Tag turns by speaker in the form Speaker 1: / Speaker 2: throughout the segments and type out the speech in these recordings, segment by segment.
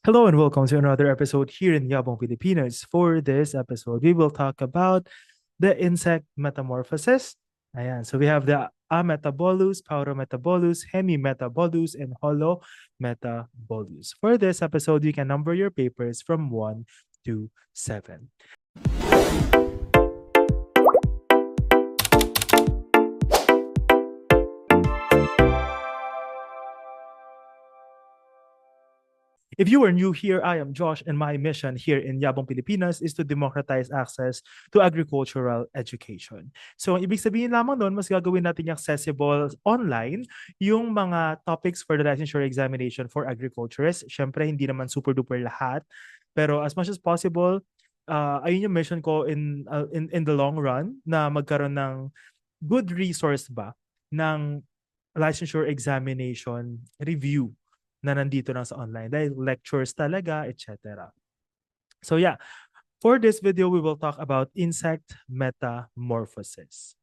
Speaker 1: Hello and welcome to another episode here in Yabong Pilipinas. For this episode, we will talk about the insect metamorphosis. Ayan, so we have the Ametabolous, Paurometabolous, Hemimetabolous, and Holometabolous. For this episode, you can number your papers from 1 to 7. If you are new here, I am Josh, and my mission here in Yabong Pilipinas is to democratize access to agricultural education. So, ang ibig sabihin lamang doon, mas gagawin natin accessible online yung mga topics for the licensure examination for agriculturists. Siyempre, hindi naman super duper lahat, pero as much as possible, ayun yung mission ko in the long run na magkaroon ng good resource ba ng licensure examination review na nandito lang sa online dahil lectures talaga, etc. So yeah, for this video, we will talk about insect metamorphosis.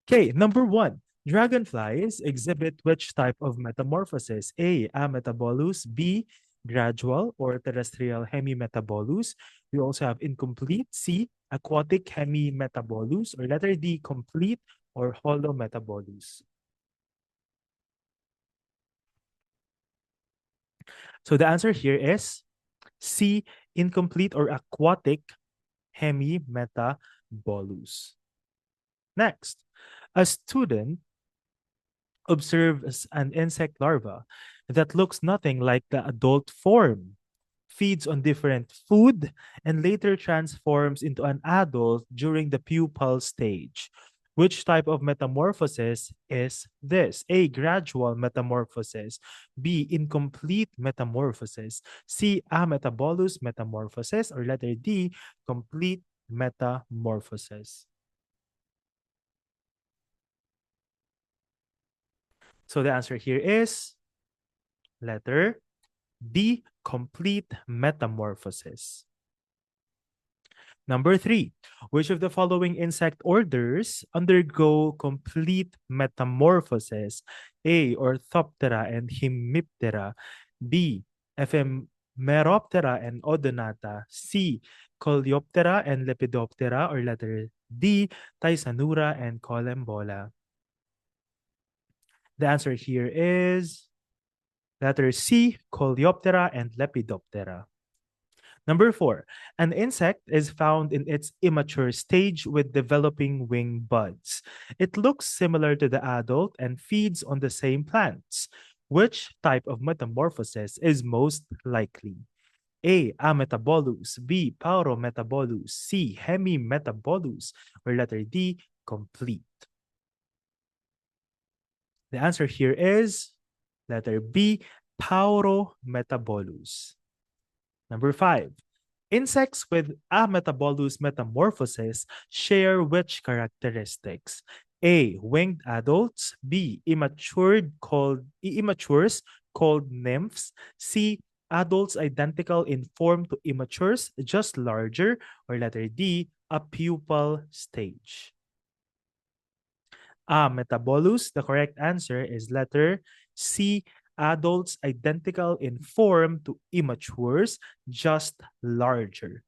Speaker 1: Okay, number 1. Dragonflies exhibit which type of metamorphosis? A. Ametabolous. B. Gradual or terrestrial Hemimetabolous. We also have incomplete. C. Aquatic Hemimetabolous. Or letter D. Complete or Holometabolous. So the answer here is C. Incomplete or aquatic Hemimetabolous. Next, a student observes an insect larva that looks nothing like the adult form, feeds on different food, and later transforms into an adult during the pupal stage. Which type of metamorphosis is this? A. Gradual metamorphosis. B. Incomplete metamorphosis. C. Ametabolous metamorphosis. Or letter D. Complete metamorphosis. So the answer here is letter D. Complete metamorphosis. Number 3, which of the following insect orders undergo complete metamorphosis? A. Orthoptera and Hemiptera. B. Ephemeroptera and Odonata. C. Coleoptera and Lepidoptera. Or letter D. Thysanura and Collembola. The answer here is letter C. Coleoptera and Lepidoptera. Number 4, an insect is found in its immature stage with developing wing buds. It looks similar to the adult and feeds on the same plants. Which type of metamorphosis is most likely? A. Ametabolous. B. Paurometabolous. C. Hemimetabolous. Or letter D. Complete. The answer here is letter B. Paurometabolous. Number 5, insects with Ametabolous metamorphosis share which characteristics? A. Winged adults. B. Immatures called nymphs. C. Adults identical in form to immatures, just larger. Or letter D. A pupal stage. Ametabolous, the correct answer is letter C. Adults identical in form to immatures, just larger.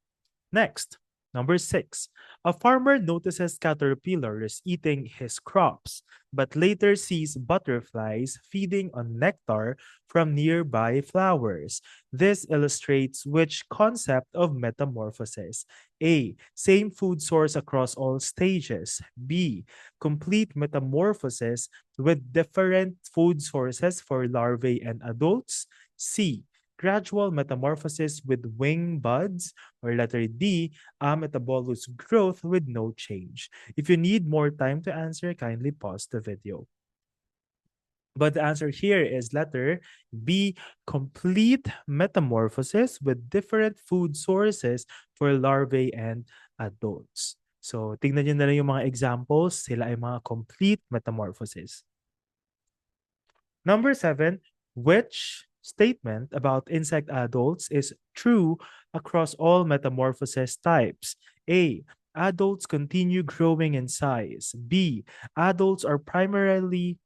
Speaker 1: Next, number 6. A farmer notices caterpillars eating his crops, but later sees butterflies feeding on nectar from nearby flowers. This illustrates which concept of metamorphosis? A. Same food source across all stages. B. Complete metamorphosis with different food sources for larvae and adults. C. Gradual metamorphosis with wing buds. Or letter D. Ametabolous growth with no change. If you need more time to answer, kindly pause the video. But the answer here is letter B. Complete metamorphosis with different food sources for larvae and adults. So, tingnan nyo na lang yung mga examples. Sila ay mga complete metamorphosis. Number 7, which statement about insect adults is true across all metamorphosis types? A. Adults continue growing in size. B. Adults are primarily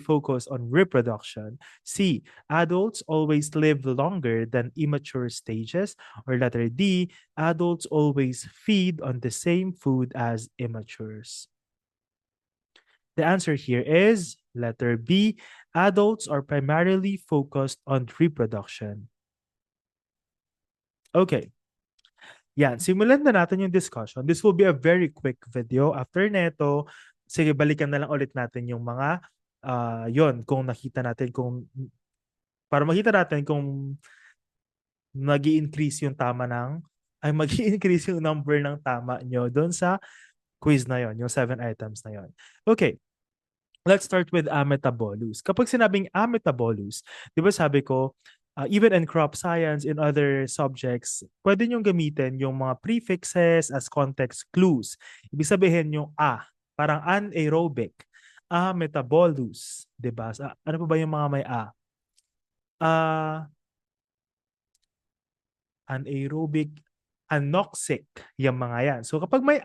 Speaker 1: focused on reproduction. C. Adults always live longer than immature stages. Or letter D. Adults always feed on the same food as immatures. The answer here is letter B. Adults are primarily focused on reproduction. Okay. Yan, simulan na natin yung discussion. This will be a very quick video. After neto, sige, balikan na lang ulit natin yung mga yon kung nakita natin para makita natin kung magi-increase yung tama ng ay magi-increase yung number ng tama nyo doon sa quiz na yon, yung 7 items na yon. Okay. Let's start with Ametabolous. Kapag sinabing Ametabolous, di ba sabi ko, even in crop science, in other subjects, pwede niyong gamitin yung mga prefixes as context clues. Ibig sabihin yung parang anaerobic. Ametabolous. Di ba? Ano pa ba yung mga may A? Anaerobic, anoxic, yung mga yan. So kapag may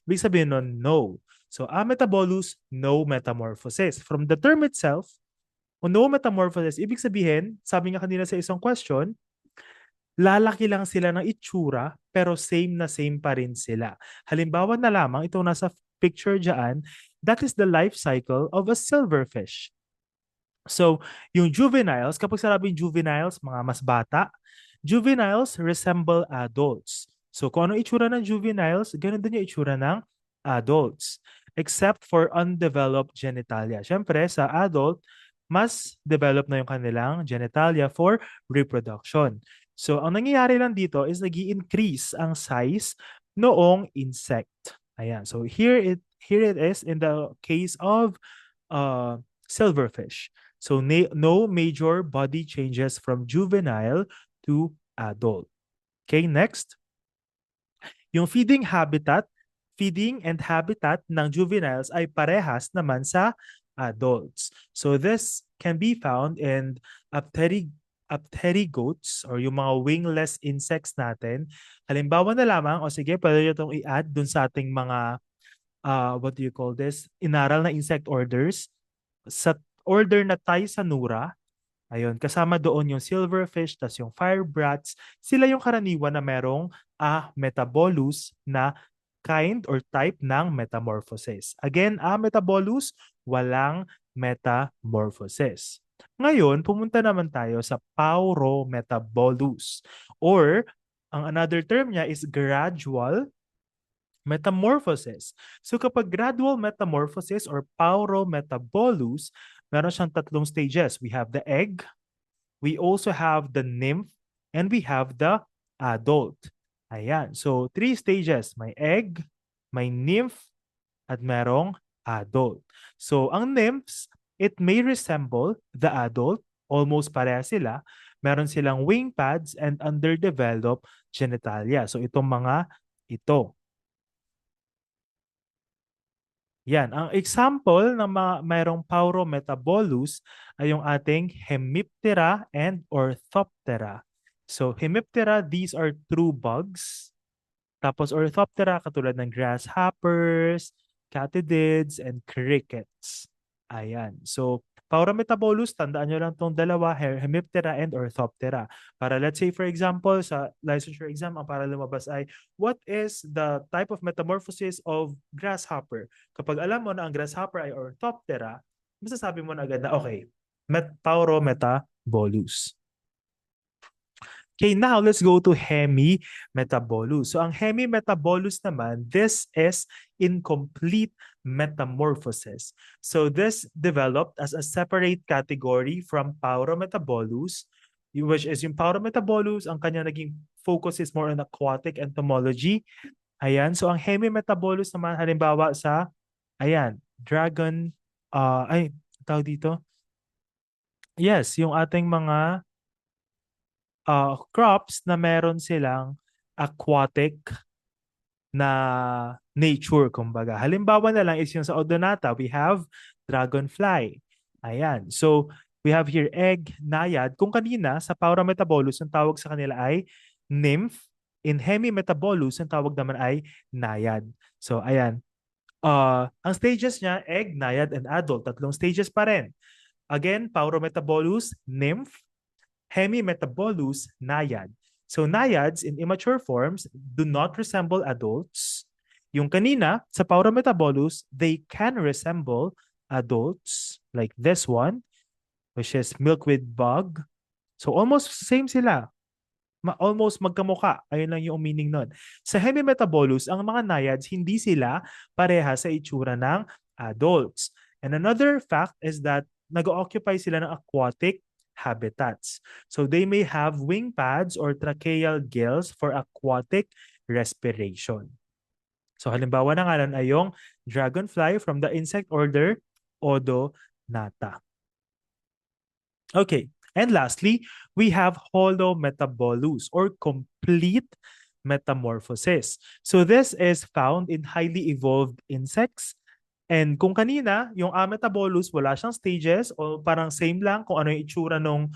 Speaker 1: ibig sabihin nun, no. So Ametabolous, no metamorphosis. From the term itself, no metamorphosis, ibig sabihin, sabi nga kanina sa isang question, lalaki lang sila ng itsura, pero same na same pa rin sila. Halimbawa na lamang, itong nasa picture dyan, that is the life cycle of a silverfish. So, yung juveniles, kapag sinabing juveniles, mga mas bata, juveniles resemble adults. So, kung ano itsura ng juveniles, ganun din yung itsura ng adults. Except for undeveloped genitalia. Siyempre, sa adult, mas develop na yung kanilang genitalia for reproduction. So, ang nangyayari lang dito is nag-i-increase ang size noong insect. Ayan. So, here it is in the case of silverfish. So, no major body changes from juvenile to adult. Okay, next. Yung feeding and habitat ng juveniles ay parehas naman sa adults. So this can be found in apterygotes or yung mga wingless insects natin. Halimbawa na lamang, o sige, pwede nyo itong i-add dun sa ating mga, what do you call this? Inaral na insect orders. Sa order na Thysanura, ayun, kasama doon yung silverfish, tas yung firebrats, sila yung karaniwan na merong Ametabolous na kind or type ng metamorphosis. Again, Ametabolous, walang metamorphosis. Ngayon, pumunta naman tayo sa Paurometabolous or ang another term niya is gradual metamorphosis. So kapag gradual metamorphosis or Paurometabolous, meron siyang tatlong stages. We have the egg, we also have the nymph, and we have the adult. Ayan. So, 3 stages. May egg, may nymph, at merong adult. So, ang nymphs, it may resemble the adult. Almost pareha sila. Meron silang wing pads and underdeveloped genitalia. So, itong mga ito. Yan. Ang example ng mayroong Paurometabolous ay yung ating Hemiptera and Orthoptera. So, Hemiptera, these are true bugs. Tapos Orthoptera, katulad ng grasshoppers, katydids, and crickets. Ayan. So, Paurometabolous, tandaan nyo lang itong dalawa, Hemiptera and Orthoptera. Para let's say, for example, sa licensure exam, ang para lumabas ay, what is the type of metamorphosis of grasshopper? Kapag alam mo na ang grasshopper ay Orthoptera, masasabi mo na agad na, okay, Paurometabolous. Okay, now let's go to Hemimetabolous. So ang Hemimetabolous naman, this is incomplete metamorphosis. So this developed as a separate category from Paurometabolous, which is yung Paurometabolous, ang kanya naging focus is more on aquatic entomology. Ayan, so ang Hemimetabolous naman halimbawa sa, ayan, dragon, tawag dito? Yes, yung ating mga crops na meron silang aquatic na nature, kumbaga. Halimbawa na lang is yung sa Odonata, we have dragonfly. Ayan. So, we have here egg, naiad. Kung kanina, sa Paurometabolous, ang tawag sa kanila ay nymph. in Hemimetabolous, ang tawag naman ay naiad. So, ayan. Ang stages niya, egg, naiad, and adult. Tatlong stages pa rin. Again, Paurometabolous, nymph, Hemimetabolous, naiad. So naiads in immature forms do not resemble adults. Yung kanina, sa Paurometabolous, they can resemble adults like this one, which is milkweed bug. So almost same sila. Almost magkamuka. Ayun lang yung meaning nun. Sa Hemimetabolous, ang mga naiads, hindi sila pareha sa itsura ng adults. And another fact is that nag-occupy sila ng aquatic habitats. So they may have wing pads or tracheal gills for aquatic respiration. So halimbawa na nga nun ay yung dragonfly from the insect order Odonata. Okay. And lastly, we have Holometabolous or complete metamorphosis. So this is found in highly evolved insects. And kung kanina, yung Ametabolous, wala siyang stages o parang same lang kung ano yung itsura ng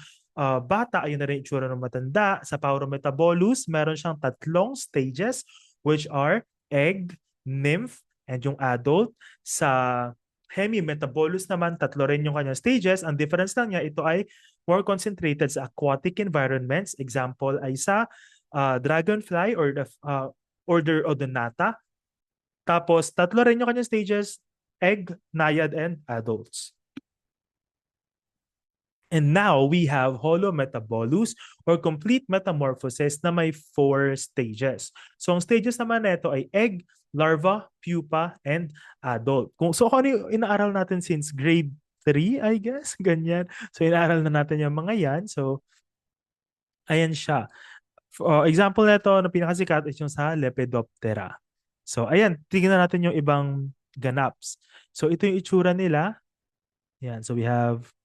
Speaker 1: bata, ayun na rin itsura ng matanda. Sa Paurometabolous, meron siyang tatlong stages which are egg, nymph, and yung adult. Sa Hemimetabolous naman, tatlo rin yung kanyang stages. Ang difference lang niya, ito ay more concentrated sa aquatic environments. Example ay sa dragonfly or the order Odonata. Tapos, tatlo rin yung kanyang stages, egg, naiad, and adults. And now, we have Holometabolous or complete metamorphosis na may 4 stages. So, ang stages naman nito ay egg, larva, pupa, and adult. So, kung ano yung inaaral natin since grade 3, I guess, ganyan. So, inaaral na natin yung mga yan. So, ayan siya. Example nito na pinakasikat is yung sa Lepidoptera. So, ayan, tingnan natin yung ibang ganaps. So, ito yung itsura nila. Ayan, so we have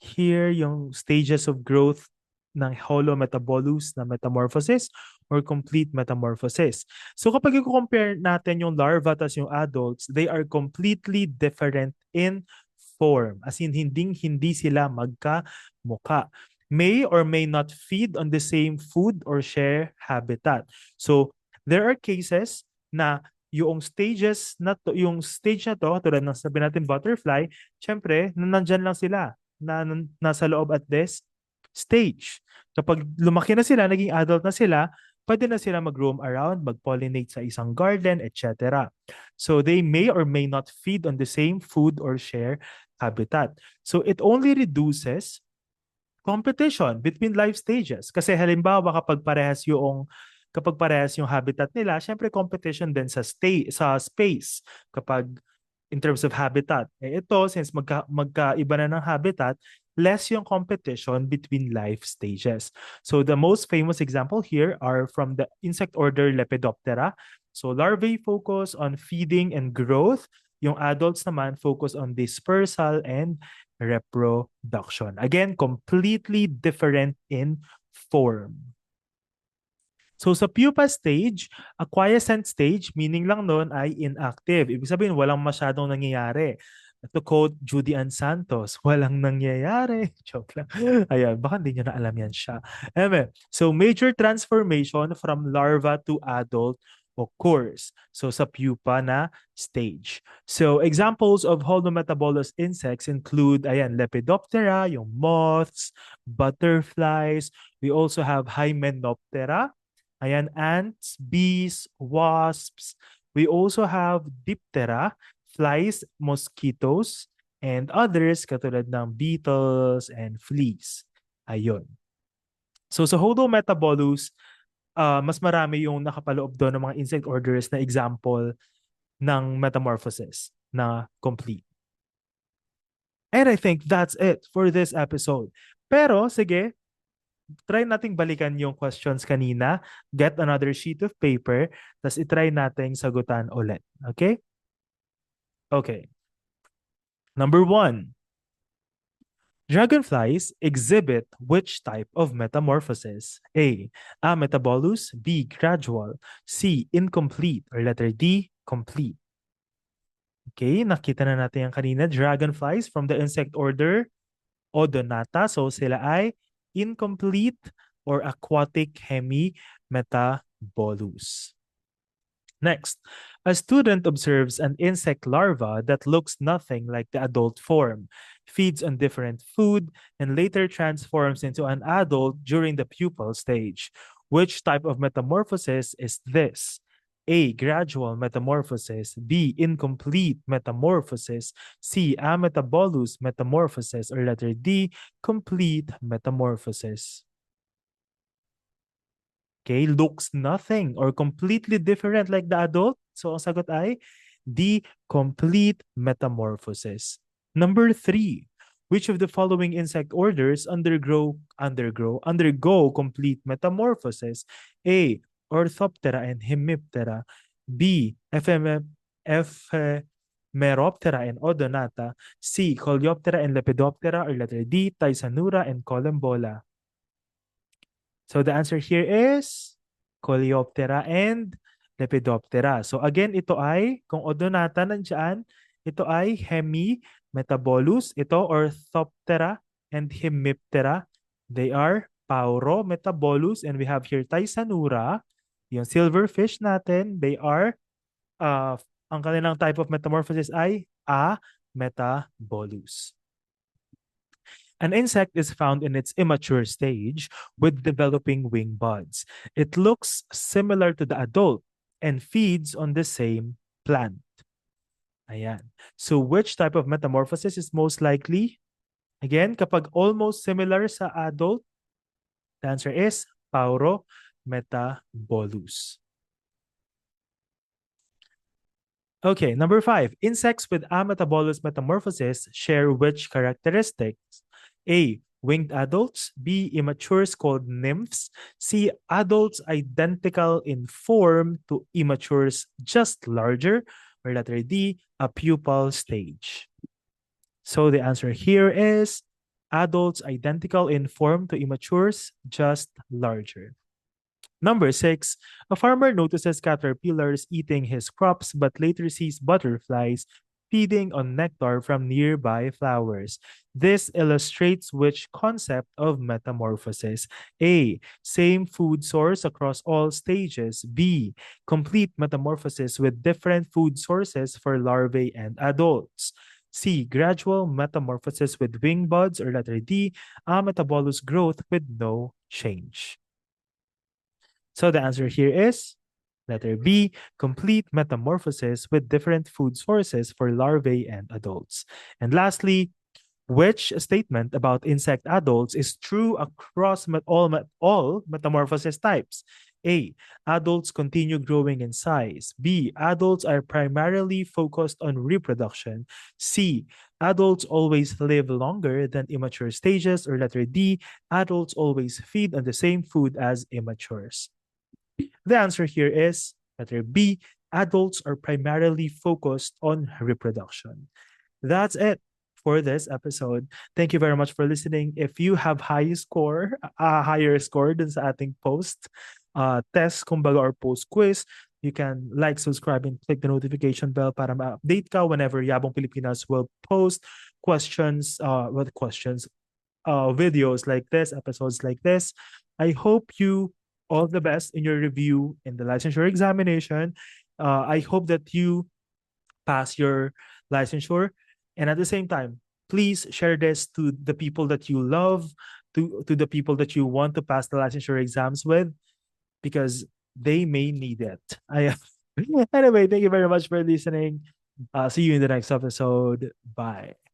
Speaker 1: here yung stages of growth ng Holometabolous na metamorphosis or complete metamorphosis. So kapag i-compare natin yung larva tas yung adults, they are completely different in form. As in, hindi sila magka-muka. May or may not feed on the same food or share habitat. So there are cases na yung stages na to, yung stage na to, tulad ng sabi natin butterfly, syempre, nandyan lang sila na nasa loob at this stage. Kapag lumaki na sila, naging adult na sila, pwede na sila mag-roam around, mag-pollinate sa isang garden, etc. So they may or may not feed on the same food or share habitat. So it only reduces competition between life stages. Kasi halimbawa kapag parehas yung habitat nila, syempre competition din sa space kapag in terms of habitat. Ito, since magkaiba na ng habitat, less yung competition between life stages. So the most famous example here are from the insect order Lepidoptera. So larvae focus on feeding and growth. Yung adults naman focus on dispersal and reproduction. Again, completely different in form. So sa pupa stage, a quiescent stage, meaning lang nun ay inactive. Ibig sabihin, walang masyadong nangyayari. To quote Judy Ann Santos, walang nangyayari. Joke lang. Ayan, baka hindi nyo na alam yan siya. Anyway, so major transformation from larva to adult occurs. So sa pupa na stage. So examples of Holometabolous insects include, ayan, Lepidoptera, yung moths, butterflies. We also have Hymenoptera. Ayan, ants, bees, wasps. We also have Diptera, flies, mosquitoes, and others katulad ng beetles and fleas. Ayun. So sa Holometabolous, mas marami yung nakapaloob doon ng mga insect orders na example ng metamorphosis na complete. And I think that's it for this episode. Pero sige, try nating balikan yung questions kanina, get another sheet of paper, tapos itry nating sagutan ulit. Okay? Okay. Number 1. Dragonflies exhibit which type of metamorphosis? A. Ametabolous. B. Gradual. C. Incomplete. Or letter D. Complete. Okay, nakita na natin yung kanina. Dragonflies from the insect order Odonata. So sila ay incomplete or aquatic hemimetabolous. Ametabolous. Next, a student observes an insect larva that looks nothing like the adult form, feeds on different food, and later transforms into an adult during the pupal stage. Which type of metamorphosis is this? A. Gradual metamorphosis. B. Incomplete metamorphosis. C. Ametabolous metamorphosis. Or letter D. Complete metamorphosis. Okay, looks nothing or completely different like the adult. So ang sagot ay D, complete metamorphosis. Number 3, which of the following insect orders undergo complete metamorphosis? A, Orthoptera and Hemiptera. B, Ephemeroptera and Odonata. C, Coleoptera and Lepidoptera. Or letter D, Thysanura and Collembola. So the answer here is Coleoptera and Lepidoptera. So again, ito ay, kung Odonata nandiyan, ito ay Hemimetabolous, ito Orthoptera and Hemiptera. They are Paurometabolous, and we have here Thysanura, yung silverfish natin, they are, ang kanilang type of metamorphosis ay Ametabolous. An insect is found in its immature stage with developing wing buds. It looks similar to the adult and feeds on the same plant. Ayan. So which type of metamorphosis is most likely? Again, kapag almost similar sa adult, the answer is Paurometabolous. Okay, number 5. Insects with Ametabolous metamorphosis share which characteristics? A, winged adults. B, immatures called nymphs. C, adults identical in form to immatures, just larger. Or letter D, a pupal stage. So the answer here is adults identical in form to immatures, just larger. Number 6, a farmer notices caterpillars eating his crops but later sees butterflies feeding on nectar from nearby flowers. This illustrates which concept of metamorphosis? A, same food source across all stages. B, complete metamorphosis with different food sources for larvae and adults. C, gradual metamorphosis with wing buds. Or letter D, Ametabolous growth with no change. So the answer here is letter B, complete metamorphosis with different food sources for larvae and adults. And lastly, which statement about insect adults is true across all metamorphosis types? A, adults continue growing in size. B, adults are primarily focused on reproduction. C, adults always live longer than immature stages. Or letter D, adults always feed on the same food as immatures. The answer here is letter B, adults are primarily focused on reproduction. That's it for this episode. Thank you very much for listening. If you have higher score dun sa ating post, test, kumbaga, or post quiz, you can like, subscribe, and click the notification bell para ma-update ka whenever Yabong Pilipinas will post videos like this, episodes like this. I hope you all the best in your review in the licensure examination. I hope that you pass your licensure. And at the same time, please share this to the people that you love, to the people that you want to pass the licensure exams with, because they may need it. Anyway, thank you very much for listening. See you in the next episode. Bye.